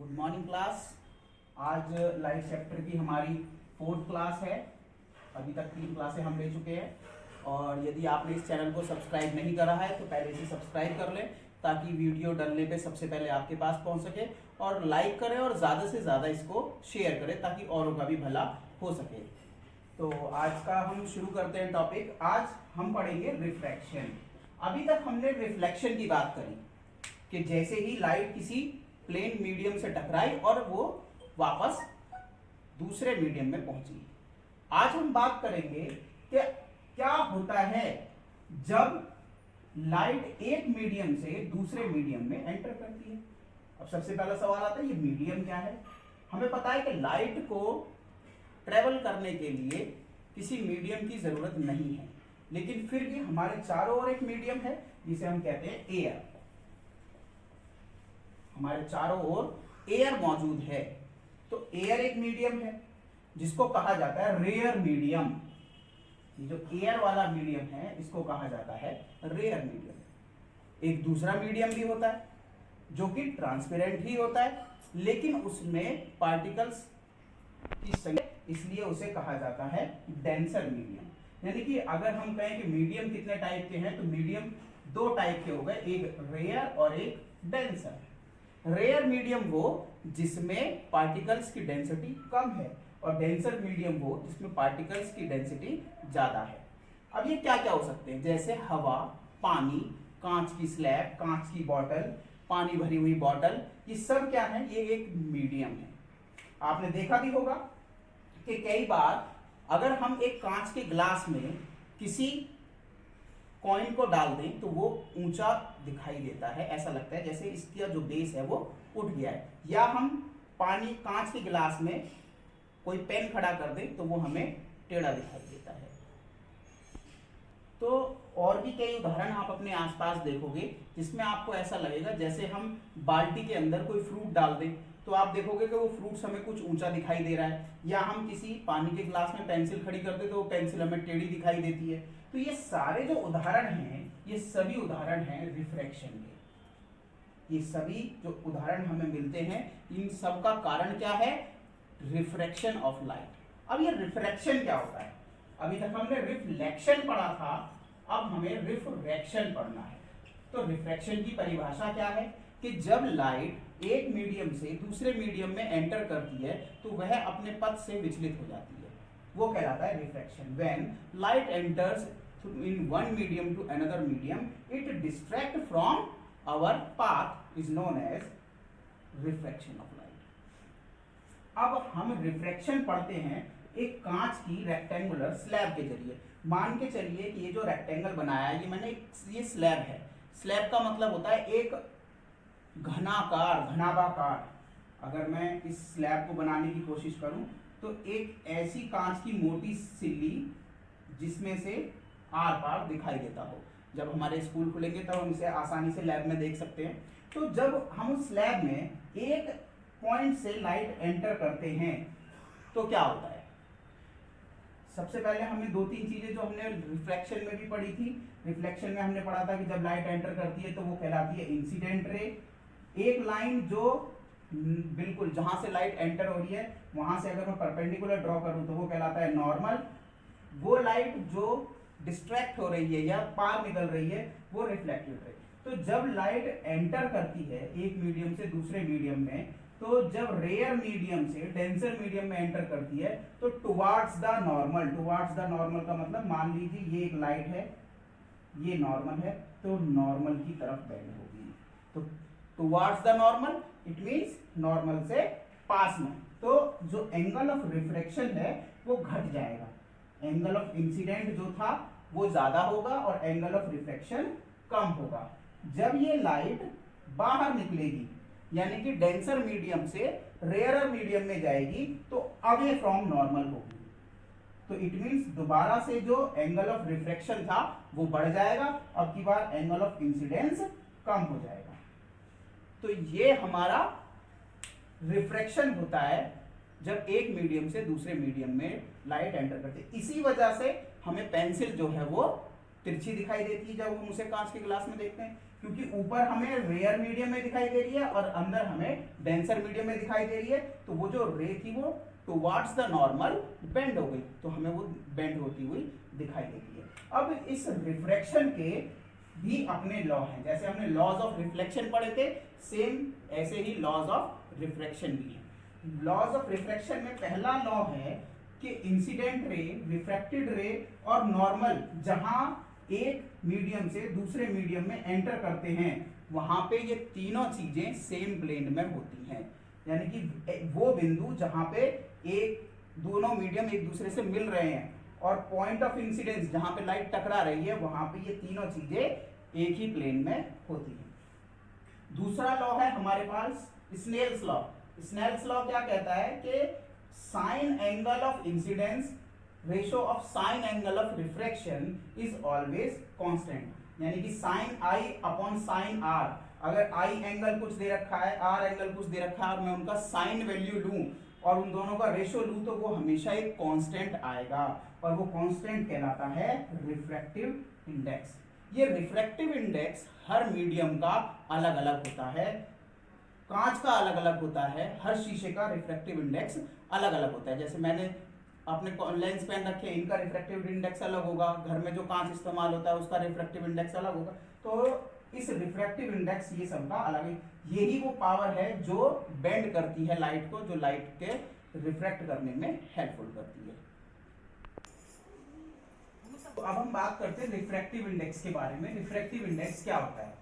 Good morning class. आज light chapter की हमारी 4th क्लास है। अभी तक 3 क्लासें हम ले चुके हैं और यदि आपने इस चैनल को सब्सक्राइब नहीं करा है तो पहले इसे सब्सक्राइब कर लें ताकि वीडियो डलने पे सबसे पहले आपके पास पहुंच सके, और लाइक करें और ज़्यादा से ज़्यादा इसको शेयर करें ताकि औरों का भी भला हो सके। तो आज का हम शुरू करते हैं टॉपिक। आज हम पढ़ेंगे रिफ्रैक्शन। अभी तक हमने रिफ्लेक्शन की बात करी कि जैसे ही लाइट किसी प्लेन मीडियम से टकराई और वो वापस दूसरे मीडियम में पहुंची। आज हम बात करेंगे कि क्या होता है जब लाइट एक मीडियम से दूसरे मीडियम में एंटर करती है। अब सबसे पहला सवाल आता है, ये मीडियम क्या है। हमें पता है कि लाइट को ट्रेवल करने के लिए किसी मीडियम की जरूरत नहीं है, लेकिन फिर भी हमारे चारों ओर एक मीडियम है जिसे हम कहते हैं एयर। हमारे चारों ओर एयर मौजूद है, तो एयर एक मीडियम है जिसको कहा जाता है रेयर मीडियम। ये जो एयर वाला मीडियम है इसको कहा जाता है रेयर मीडियम। एक दूसरा मीडियम भी होता है जो कि ट्रांसपेरेंट ही होता है, लेकिन उसमें पार्टिकल्स की संख्या, इसलिए उसे कहा जाता है डेंसर मीडियम। यानी कि अगर हम कहें कि मीडियम कितने टाइप के हैं तो मीडियम 2 टाइप के हो गए, एक रेयर और एक डेंसर। रेयर मीडियम वो जिसमें पार्टिकल्स की डेंसिटी कम है और डेंसर मीडियम वो जिसमें पार्टिकल्स की डेंसिटी ज्यादा है। अब ये क्या क्या हो सकते हैं, जैसे हवा, पानी, कांच की स्लैब, कांच की बोतल, पानी भरी हुई बोतल, ये सब क्या है, ये एक मीडियम है। आपने देखा भी होगा कि कई बार अगर हम एक कांच के ग्लास में किसी कॉइन को डाल दें तो वो ऊंचा दिखाई देता है, ऐसा लगता है जैसे इसका जो बेस है वो उठ गया है। या हम पानी कांच के गिलास में कोई पेन खड़ा कर दें तो वो हमें टेढ़ा दिखाई देता है। तो और भी कई उदाहरण आप अपने आसपास देखोगे जिसमें आपको ऐसा लगेगा जैसे हम बाल्टी के अंदर कोई फ्रूट डाल दें तो आप देखोगे कि वो फ्रूट्स हमें कुछ ऊंचा दिखाई दे रहा है, या हम किसी पानी के ग्लास में पेंसिल खड़ी कर दे तो वो पेंसिल हमें टेढ़ी दिखाई देती है। तो ये सारे जो उदाहरण हैं ये सभी उदाहरण हैं रिफ्रैक्शन के। ये सभी जो उदाहरण हमें मिलते हैं इन सब का कारण क्या है, रिफ्रैक्शन ऑफ लाइट। अब ये रिफ्रैक्शन क्या होता है, अभी तक हमने रिफ्लेक्शन पढ़ा था, अब हमें रिफ्रैक्शन पढ़ना है। तो रिफ्रैक्शन की परिभाषा क्या है कि जब लाइट एक मीडियम से दूसरे मीडियम में एंटर करती है तो वह अपने पथ से विचलित हो जाती है, वो कहलाता है refraction. When light enters in one medium to another medium, it distract from our path is known as refraction of light। अब हम रिफ्रैक्शन पढ़ते हैं एक कांच की रेक्टेंगुलर स्लैब के जरिए। मान के चलिए कि ये जो रेक्टेंगल बनाया है ये मैंने ये स्लैब है। स्लैब का मतलब होता है एक घनाभाकार। अगर मैं इस स्लैब को बनाने की कोशिश करूं तो एक ऐसी कांच की मोटी सिल्ली जिसमें से आर पार दिखाई देता हो। जब हमारे स्कूल खुलेंगे तब हम इसे आसानी से लैब में देख सकते हैं। तो जब हम उस स्लैब में एक पॉइंट से लाइट एंटर करते हैं तो क्या होता है, सबसे पहले हमें 2-3 चीजें जो हमने रिफ्लेक्शन में भी पढ़ी थी। रिफ्लेक्शन में हमने पढ़ा था कि जब लाइट एंटर करती है तो वो कहलाती है इंसिडेंट रे। एक लाइन जो बिल्कुल जहां से लाइट एंटर हो रही है वहां से अगर मैं परपेंडिकुलर ड्रॉ करूं तो वो कहलाता है नॉर्मल। वो लाइट जो डिस्ट्रैक्ट हो रही है या पार निकल रही है वो रिफ्लेक्टेड रे। तो जब लाइट एंटर करती है एक मीडियम से दूसरे मीडियम में, तो जब रेयर मीडियम से डेंसर मीडियम में एंटर करती है तो towards the normal. Towards the normal का मतलब मान लीजिए ये एक लाइट है, ये नॉर्मल है, तो नॉर्मल की तरफ बेंड होगी। तो towards the normal it means normal से पास में। तो जो एंगल ऑफ रिफ्लेक्शन है वो घट जाएगा। एंगल ऑफ इंसिडेंट जो था वो ज्यादा होगा और एंगल ऑफ रिफ्लेक्शन कम होगा। जब ये लाइट बाहर निकलेगी यानी कि डेंसर मीडियम से रेयरर मीडियम में जाएगी तो अवे फ्रॉम नॉर्मल होगी। तो इट मींस दोबारा से जो एंगल ऑफ रिफ्लेक्शन था वो बढ़ जाएगा, अब की बार एंगल ऑफ इंसिडेंस कम हो जाएगा। तो ये हमारा रिफ्रैक्शन होता है जब एक मीडियम से दूसरे मीडियम में लाइट एंटर करती है। इसी वजह से हमें पेंसिल जो है वो तिरछी दिखाई देती है जब हम उसे कांच के ग्लास में देखते हैं। क्योंकि ऊपर हमें रेयर मीडियम में दिखाई दे रही है और अंदर हमें डेंसर मीडियम में दिखाई दे रही है, तो वो जो रे थी वो टुवर्ड्स द नॉर्मल बेंड हो गई, तो हमें वो बेंड होती हुई दिखाई देती है। अब इस रिफ्रैक्शन के भी अपने लॉ हैं, जैसे हमने लॉज ऑफ रिफ्लेक्शन पढ़े थे, सेम ऐसे ही लॉज ऑफ रिफ्रैक्शन भी है। लॉज ऑफ रिफ्रैक्शन में पहला लॉ है कि इंसिडेंट रे, रिफ्रैक्टेड रे और नॉर्मल जहां एक मीडियम से दूसरे मीडियम में एंटर करते हैं वहां पे ये तीनों चीजें सेम प्लेन में होती हैं, यानी कि वो बिंदु जहां पे एक दोनों मीडियम एक दूसरे से मिल रहे हैं और पॉइंट ऑफ इंसिडेंस जहां पे लाइट टकरा रही है वहां पे ये तीनों चीजें एक ही प्लेन में होती हैं। दूसरा लॉ है हमारे पास स्नेल्स लॉ। स्नेल्स लॉ क्या कहता है कि sine angle of incidence ratio of sine angle of refraction is always constant, यानी कि sine I upon sine R, अगर आई एंगल कुछ दे रखा है, आर एंगल कुछ दे रखा है और मैं उनका साइन वैल्यू लूं और उन दोनों का रेशो लूं तो वो हमेशा एक कांस्टेंट आएगा और वो कांस्टेंट कहलाता है रिफ्रैक्टिव इंडेक्स। ये रिफ्रैक्टिव इंडेक्स हर मीडियम का अलग अलग होता है, कांच का अलग अलग होता है, हर शीशे का रिफ्रैक्टिव इंडेक्स अलग अलग होता है। जैसे मैंने अपने लेंस पहन रखे, इनका रिफ्रैक्टिव इंडेक्स अलग होगा, घर में जो कांच इस्तेमाल होता है उसका रिफ्रैक्टिव इंडेक्स अलग होगा, तो इस रिफ्रैक्टिव इंडेक्स ये सबका अलग है। यही वो पावर है जो बेंड करती है लाइट को, जो लाइट के रिफ्रैक्ट करने में हेल्पफुल करती है। तो अब हम बात करते हैं रिफ्रैक्टिव इंडेक्स के बारे में। रिफ्रैक्टिव इंडेक्स क्या होता है?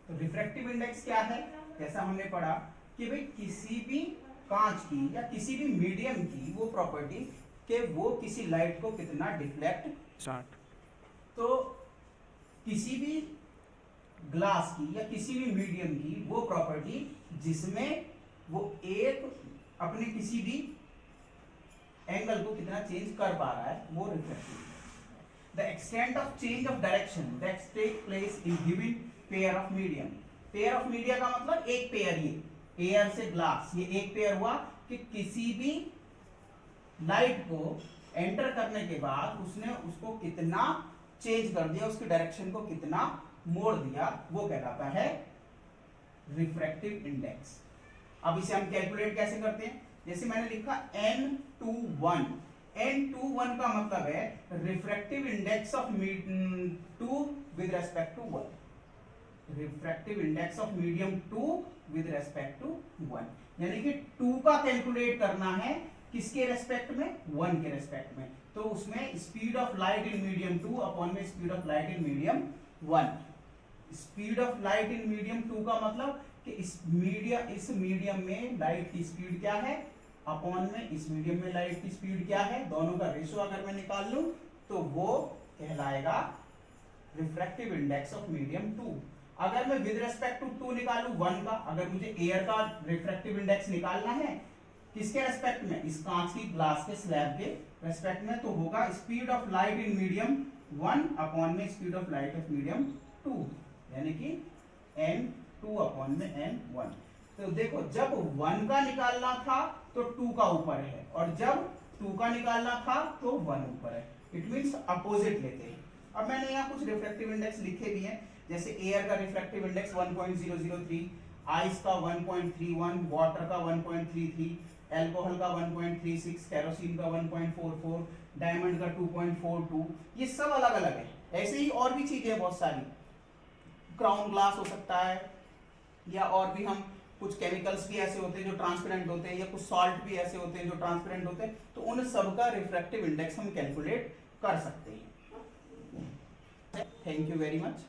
तो रिफ्रैक्टिव इंडेक्स क्या है? जैसा हमने पढ़ा कि भाई किसी भी कांच की या किसी भी मीडियम की वो प्रॉपर्टी कि वो किसी लाइट को कितना डिफ्लेक्ट, तो किसी भी ग्लास की या किसी भी मीडियम की वो प्रॉपर्टी जिसमें वो एक अपने किसी भी एंगल को कितना चेंज कर पा रहा है, वो refractive. The extent of change of direction that take place in given pair of medium. Pair of media का मतलब एक पेयर, ये एयर से ग्लास, ये एक पेयर हुआ कि किसी भी लाइट को एंटर करने के बाद उसने उसको कितना चेंज कर दिया, उसकी डायरेक्शन को कितना मोड़ दिया, वो कहलाता है रिफ्रैक्टिव इंडेक्स। अब इसे हम कैलकुलेट कैसे करते हैं? जैसे मैंने लिखा n21, n21 का मतलब है refractive index of 2 with respect to 1, refractive index of medium 2 with respect to 1, यानी कि 2 का कैलकुलेट करना है किसके रेस्पेक्ट में? 1 के रेस्पेक्ट में। तो उसमें speed of light in medium 2 upon में speed of light in medium 1। Speed of light in medium 2 का मतलब कि इस मीडियम में लाइट की स्पीड क्या है अपॉन में इस मीडियम में लाइट की स्पीड क्या है, दोनों का रेशो अगर मैं निकाल लूं तो वो कहलाएगा रिफ्रैक्टिव इंडेक्स ऑफ मीडियम 2। अगर मैं विद रेस्पेक्ट टू 2 निकालूं 1 का, अगर मुझे एयर का रिफ्रैक्टिव इंडेक्स निकालना है किसके रेस्पेक्ट में? इस कांच की ग्लास के स्लैब के रेस्पेक्ट में, तो होगा speed of light in medium 1 upon में speed of light of medium 2, यानी कि n2 अपॉन में n1। तो देखो जब 1 का निकालना था तो 2 का ऊपर है और जब 2 का निकालना था तो 1 ऊपर है। इट मींस अपोजिट लेते हैं। अब मैंने यहाँ कुछ रिफ्रैक्टिव इंडेक्स लिखे भी हैं, जैसे एयर का रिफ्रैक्टिव इंडेक्स 1.003, आइस का 1.31, वाटर का 1.33, एल्कोहल का 1.36, केरोसिन का 1.44, डायमंड का 2.42, ये सब अलग अलग है। ऐसे ही और भी चीजें बहुत सारी, क्राउन ग्लास हो सकता है, या और भी हम कुछ केमिकल्स भी ऐसे होते हैं जो ट्रांसपेरेंट होते हैं, या कुछ सॉल्ट भी ऐसे होते हैं जो ट्रांसपेरेंट होते हैं, तो उन सब का रिफ्रैक्टिव इंडेक्स हम कैलकुलेट कर सकते हैं। Thank you very much.